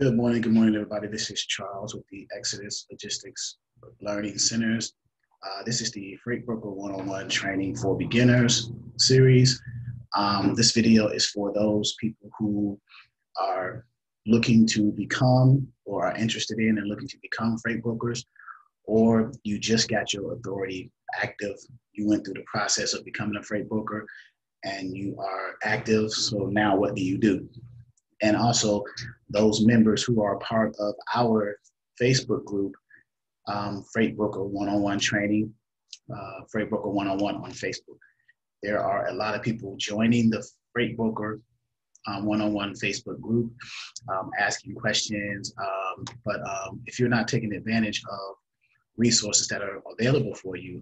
Good morning, everybody. This is Charles with the Exodus Logistics Learning Centers. This is the Freight Broker 101 Training for Beginners series. This video is for those people who are looking to become or are interested in and looking to become freight brokers, or you just got your authority active. You went through the process of becoming a freight broker and you are active. So now what do you do? And also those members who are part of our Facebook group, Freight Broker One-on-One Training, Freight Broker One-on-One on Facebook. There are a lot of people joining the Freight Broker One-on-One Facebook group, asking questions. But if you're not taking advantage of resources that are available for you,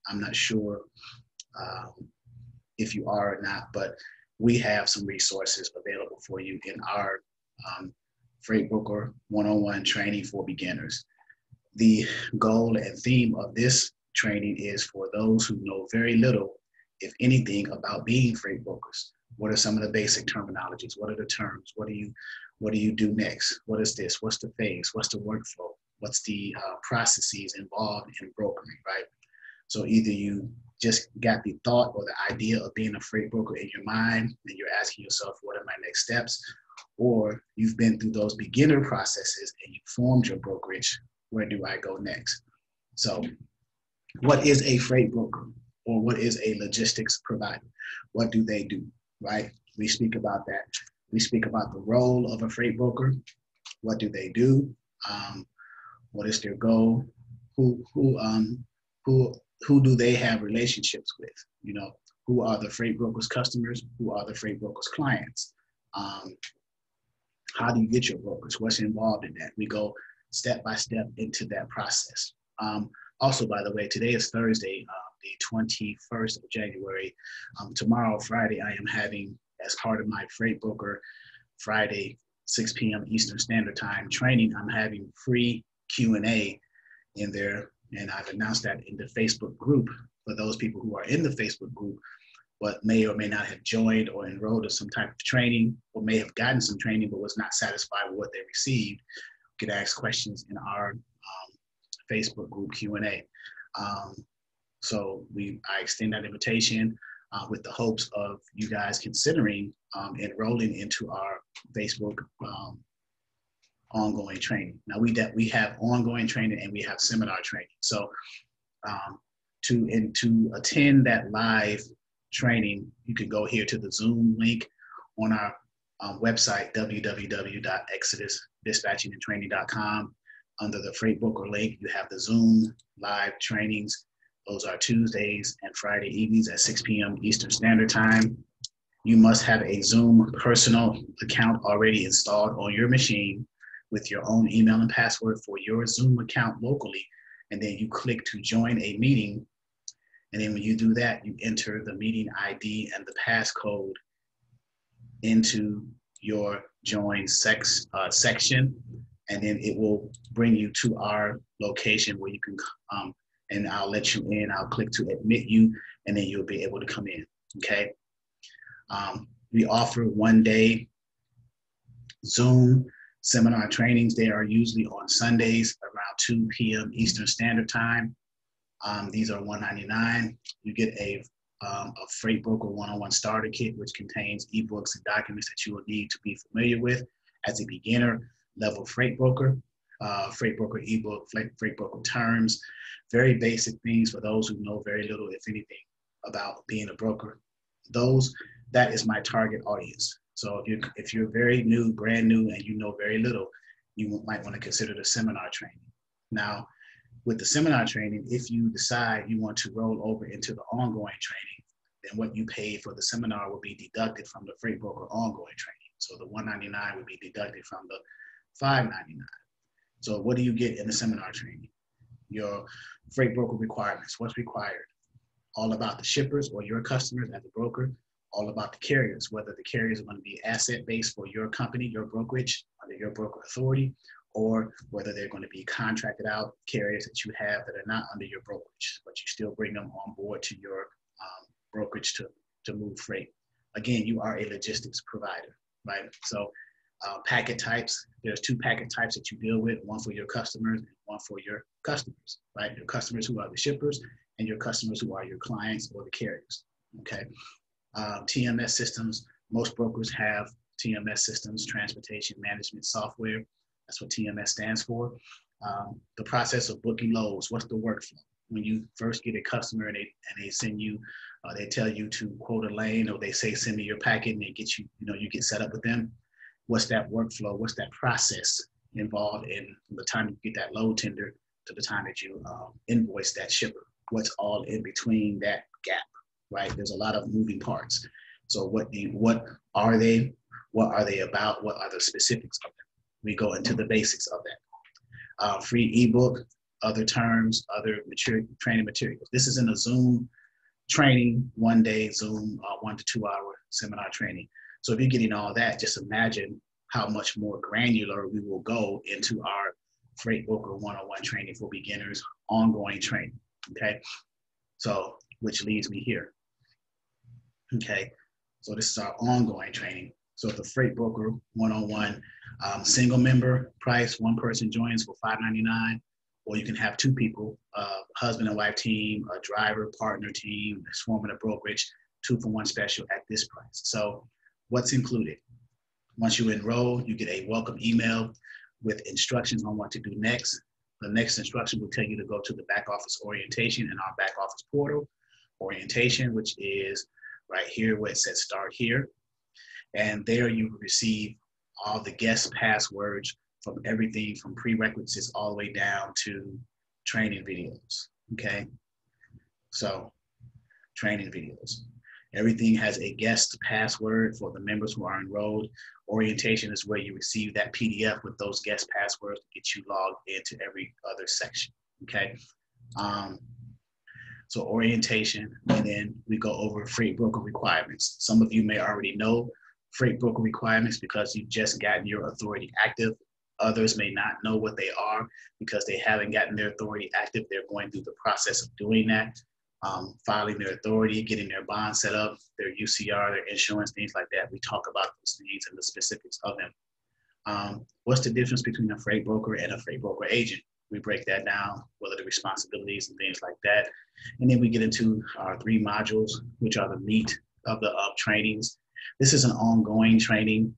I'm not sure if you are or not, but we have some resources available for you in our Freight Broker 101 Training for Beginners. The goal and theme of this training is for those who know very little, if anything, about being freight brokers. What are some of the basic terminologies? What are the terms? What do you do next? What is this? What's the phase? What's the workflow? What's the processes involved in brokering, right? So either you just got the thought or the idea of being a freight broker in your mind and you're asking yourself, what are my next steps? Or you've been through those beginner processes and you formed your brokerage. Where do I go next? So what is a freight broker, or what is a logistics provider? What do they do, right? We speak about that. We speak about the role of a freight broker. What do they do? What is their goal? Who do they have relationships with? You know, who are the freight brokers' customers? Who are the freight brokers' clients? How do you get your brokers? What's involved in that? We go step by step into that process. Also, by the way, today is Thursday, the 21st of January. Tomorrow, Friday, I am having, as part of my Freight Broker Friday, 6 p.m. Eastern Standard Time training, I'm having free Q&A in there. And I've announced that in the Facebook group for those people who are in the Facebook group, but may or may not have joined or enrolled in some type of training, or may have gotten some training but was not satisfied with what they received, could ask questions in our Facebook group Q&A. So I extend that invitation with the hopes of you guys considering enrolling into our Facebook ongoing training. Now we have ongoing training and we have seminar training. So to attend that live training, you can go here to the Zoom link on our website, www.exodusdispatchingandtraining.com. Under the Freight Broker link, you have the Zoom live trainings. Those are Tuesdays and Friday evenings at 6 p.m. Eastern Standard Time. You must have a Zoom personal account already installed on your machine with your own email and password for your Zoom account locally. And then you click to join a meeting. And then when you do that, you enter the meeting ID and the passcode into your join section. And then it will bring you to our location where you can come, and I'll let you in. I'll click to admit you, and then you'll be able to come in, okay? We offer one-day Zoom seminar trainings. They are usually on Sundays around 2 p.m. Eastern Standard Time. These are $199. You get a Freight Broker 101 starter kit, which contains ebooks and documents that you will need to be familiar with as a beginner level freight broker. Freight Broker ebook, Freight Broker terms, very basic things for those who know very little, if anything, about being a broker. That is my target audience. So if you're very new, brand new, and you know very little, you might want to consider the seminar training. Now, with the seminar training, if you decide you want to roll over into the ongoing training, then what you paid for the seminar will be deducted from the Freight Broker ongoing training. So the $199 will be deducted from the $599. So what do you get in the seminar training? Your freight broker requirements, what's required? All about the shippers or your customers as a broker, all about the carriers, whether the carriers are going to be asset-based for your company, your brokerage, under your broker authority, or whether they're going to be contracted out carriers that you have that are not under your brokerage, but you still bring them on board to your brokerage to move freight. Again, you are a logistics provider, right? So Packet types, there's 2 packet types that you deal with, one for your customers and one for your customers, right? Your customers who are the shippers and your customers who are your clients or the carriers, okay? TMS systems, most brokers have TMS systems, transportation management software. That's what TMS stands for. The process of booking loads, what's the workflow? When you first get a customer and they send you, they tell you to quote a lane, or they say, send me your packet, and they get you, you get set up with them. What's that workflow? What's that process involved in from the time you get that load tender to the time that you invoice that shipper? What's all in between that gap, right? There's a lot of moving parts. So what are they? What are they about? What are the specifics of them? We go into the basics of that. Free ebook, other terms, other training materials. This is in a Zoom training, 1 day Zoom, 1 to 2 hour seminar training. So if you're getting all that, just imagine how much more granular we will go into our Freight Broker 101 training for beginners, ongoing training, okay? So, which leads me here, okay? So this is our ongoing training. So the Freight Broker 101 single member price, one person joins for $5.99, or you can have 2 people, husband and wife team, a driver, partner team, that's forming a brokerage, 2-for-1 special at this price. So what's included? Once you enroll, you get a welcome email with instructions on what to do next. The next instruction will tell you to go to the back office orientation in our back office portal, orientation, which is right here where it says start here. And there you will receive all the guest passwords from everything from prerequisites all the way down to training videos, okay? So training videos. Everything has a guest password for the members who are enrolled. Orientation is where you receive that PDF with those guest passwords to get you logged into every other section, okay? So orientation, and then we go over freight broker requirements. Some of you may already know freight broker requirements because you've just gotten your authority active. Others may not know what they are because they haven't gotten their authority active. They're going through the process of doing that. Filing their authority, getting their bond set up, their UCR, their insurance, things like that. We talk about those things and the specifics of them. What's the difference between a freight broker and a freight broker agent? We break that down, what are the responsibilities and things like that. And then we get into our 3 modules, which are the meat of the trainings. This is an ongoing training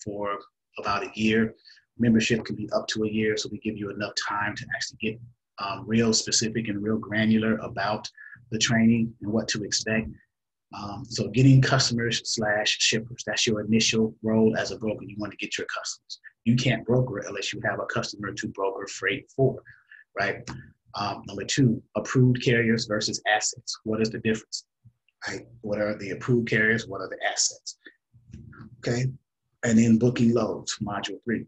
for about a year. Membership can be up to a year, so we give you enough time to actually get real specific and real granular about the training and what to expect. So getting customers / shippers, that's your initial role as a broker. You want to get your customers. You can't broker unless you have a customer to broker freight for, right? Number 2, approved carriers versus assets. What is the difference, right? What are the approved carriers? What are the assets? Okay, and then booking loads, module 3.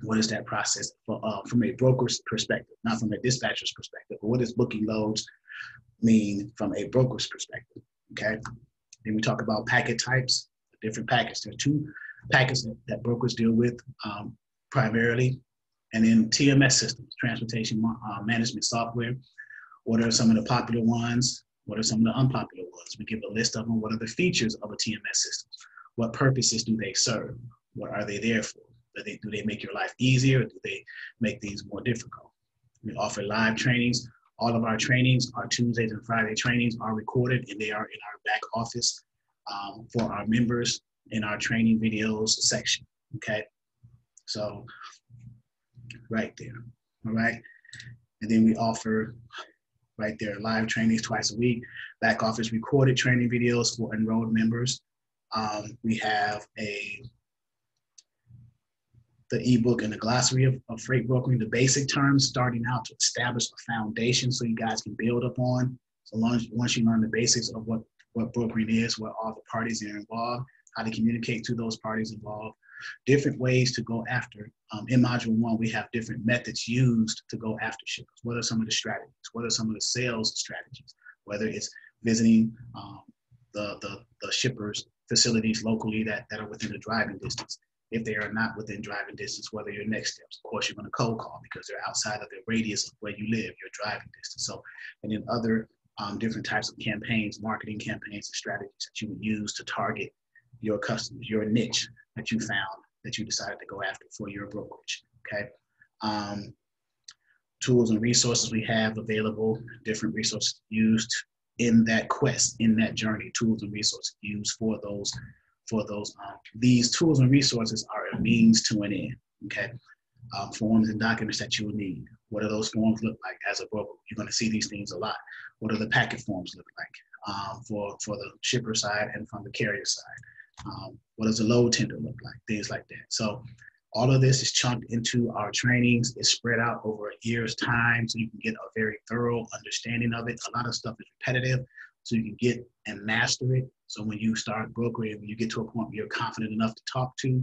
What is that process from a broker's perspective, not from a dispatcher's perspective, but what does booking loads mean from a broker's perspective, okay? Then we talk about packet types, different packets. There are 2 packets that brokers deal with primarily, and then TMS systems, transportation management software. What are some of the popular ones? What are some of the unpopular ones? We give a list of them. What are the features of a TMS system? What purposes do they serve? What are they there for? Do they make your life easier, or do they make things more difficult? We offer live trainings. All of our trainings, our Tuesdays and Friday trainings, are recorded, and they are in our back office for our members in our training videos section, okay? So right there, all right? And then we offer right there live trainings twice a week, back office recorded training videos for enrolled members. We have the ebook and the glossary of freight brokering, the basic terms, starting out to establish a foundation so you guys can build upon. So once you learn the basics of what brokering is, what all the parties are involved, how to communicate to those parties involved, different ways to go after. In module 1, we have different methods used to go after shippers. What are some of the strategies? What are some of the sales strategies? Whether it's visiting the shippers' facilities locally that are within the driving distance. If they are not within driving distance, what are your next steps? Of course, you're going to cold call because they're outside of the radius of where you live, your driving distance. So, and then other different types of campaigns, marketing campaigns and strategies that you would use to target your customers, your niche, that you found that you decided to go after for your brokerage, okay? Tools and resources we have available, different resources used in that quest, in that journey, tools and resources used for those. These tools and resources are a means to an end, okay? Forms and documents that you will need. What do those forms look like as a broker? You're going to see these things a lot. What do the packet forms look like for the shipper side and from the carrier side? What does a load tender look like? Things like that. So all of this is chunked into our trainings. It's spread out over a year's time so you can get a very thorough understanding of it. A lot of stuff is repetitive, so you can get and master it. So when you start brokering, when you get to a point where you're confident enough to talk to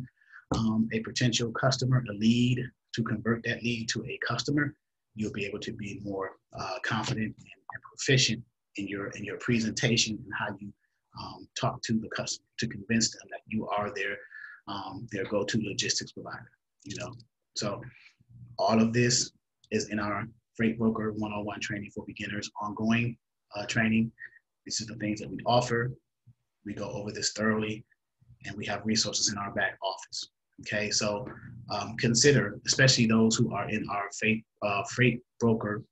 a potential customer, a lead, to convert that lead to a customer, you'll be able to be more confident and proficient in your presentation and how you talk to the customer to convince them that you are their go-to logistics provider. You know, so all of this is in our Freight Broker 101 training for beginners, ongoing training. These are the things that we offer. We go over this thoroughly, and we have resources in our back office. Okay, so consider, especially those who are in our Freight Broker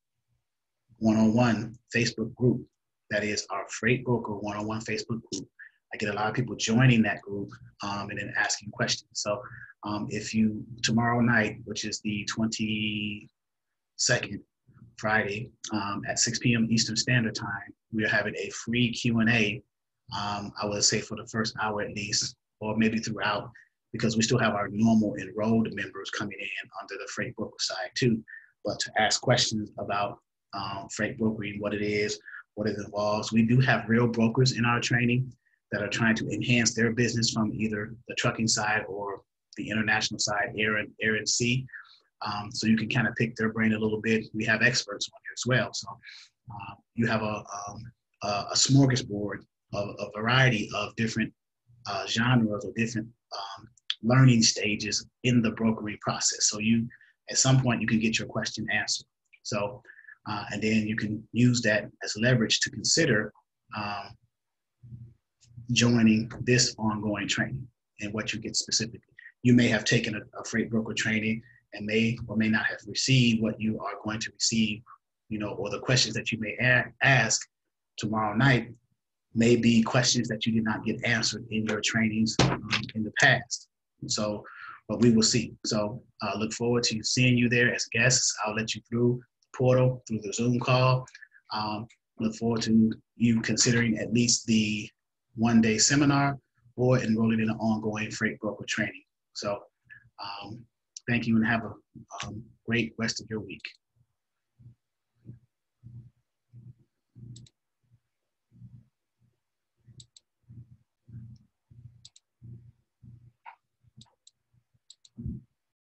101 Facebook group. That is our Freight Broker 101 Facebook group. I get a lot of people joining that group and then asking questions. So if you, tomorrow night, which is the 22nd, Friday, at 6 p.m. Eastern Standard Time, we are having a free Q&A, I would say for the first hour at least, or maybe throughout, because we still have our normal enrolled members coming in under the Freight Broker side too, but to ask questions about freight brokering, what it is, what it involves. We do have real brokers in our training that are trying to enhance their business from either the trucking side or the international side, air and sea. So you can kind of pick their brain a little bit. We have experts on here as well. So you have a smorgasbord of a variety of different genres or different learning stages in the brokering process. So you, at some point, you can get your question answered. So, and then you can use that as leverage to consider joining this ongoing training and what you get specifically. You may have taken a freight broker training and may or may not have received what you are going to receive, you know, or the questions that you may ask tomorrow night may be questions that you did not get answered in your trainings in the past. So, but we will see. So look forward to seeing you there as guests. I'll let you through the portal, through the Zoom call. Look forward to you considering at least the one-day seminar or enrolling in an ongoing freight broker training. So thank you and have a great rest of your week.